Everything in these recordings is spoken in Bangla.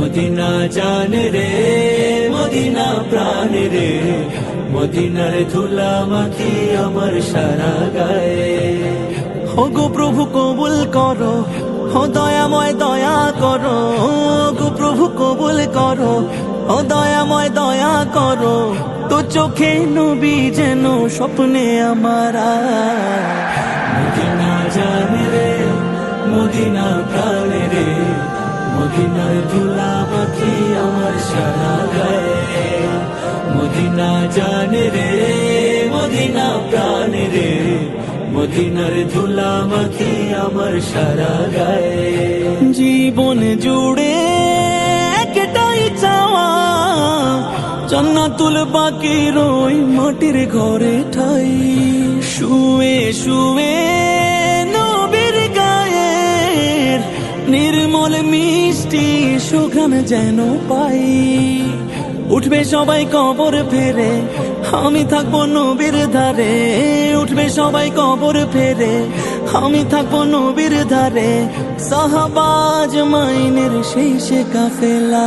মদিনা জান রে মদিনা প্রাণ রে, মদিনার ধুলা মাখি আমার সারা গায়ে। ওগো প্রভু কবুল করো, ও দয়াময় দয়া করো, ওগো প্রভু কবুল করো, ও দয়াময় দয়া করো। তো চোখে নবী যেন স্বপ্নে আমার মদিনা জান রে মদিনা প্রাণ রে, মদিনার ধুলা মাখি আমার সারা গায়ে। মদিনা জান রে মদিনা প্রাণ রে, মদিনার ধুলা মাখি আমার সারা গায়ে। জীবন জুড়ে একটাই চাওয়া, জান্নাতুল বাকির ওই মাটির ঘরে ঠাই। শুয়ে শুয়ে নবীর গায়ের নির্মল মিষ্টি সুঘ্রাণ যেন পাই। উঠবে সবাই কবর ফেরে, আমি থাকবো নবীর ধারে। উঠবে সবাই কবর ফেরে, আমি থাকবো নবীর ধারে। সাহাবাজ মাইনের শেষে কাফেলা।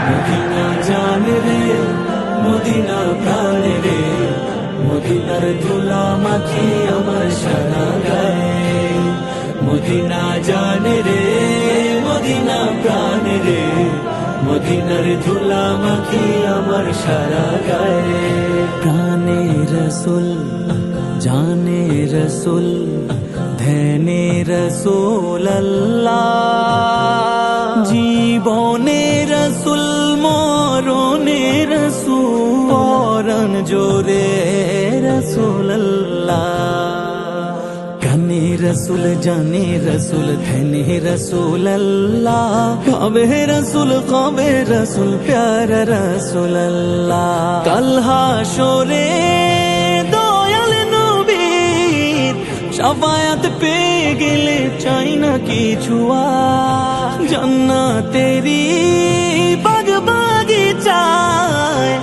মদিনা জান রে মদিনা প্রাণ রে, মদিনার ধুলা মাখি আমার সারা গায়ে। মদিনা জান রে মদিনা প্রাণ রে, মদিনার ধুলা মাখি আমার সারা গায়ে। প্রাণে রসুল জানে রসুল ধ্যানে রসুল আল্লাহ। জীবনে রসুল মরণে রসুল, পরণ জোরে রসুল আল্লাহ। কানে রসুল জানে রসুল ধ্যানে রসুল আল্লাহ। কবে রসুল কবে রসুল প্যার রসুল আল্লাহ। কাল হাশরে দয়াল নবীর শাফায়াত পেয়ে গেলে চাই না কিছু আর। জান্নাতেরি বাগ বাগিচায়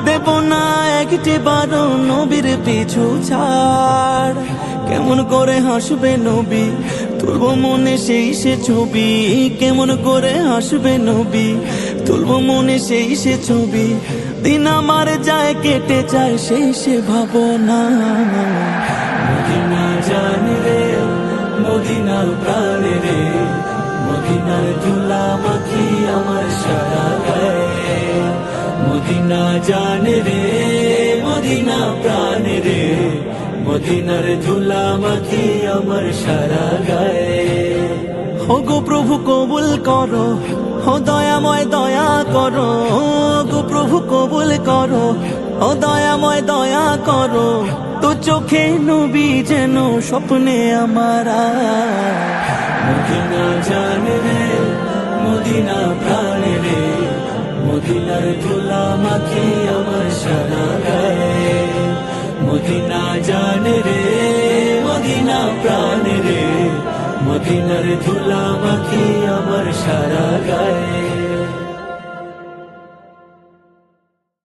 দেব না একটি বারো নবীর পিছু ছাড়। কেমন করে হাসবে নবী তুলবো মনে সেই সে ছবি। কেমন করে হাসবে নবী তুলবো মনে সেই সে ছবি। দিন আমার যায় কেটে যায় সেই সে ভাবনা। মদিনা জান রে মদিনা প্রাণ রে, মদিনার ধুলা মাখি আমার সারা গায়ে। মদিনা জান রে মদিনা প্রাণ রে, মদিনার ধুলা মাখি আমার সারা গায়ে। ওগো প্রভু কবুল করো, ও দয়াময় দয়া করো, ওগো প্রভু কবুল করো, ও দয়াময় দয়া করো। তো চোখে নবী যেন স্বপ্নে আমার মদিনা জান রে মদিনা প্রাণ রে, মদিনার ধুলা মাখি আমার সারা গায়ে। মদিনা জান রে মদিনা প্রাণ রে, মদিনার ধুলা মাখি আমার সারা গায়ে।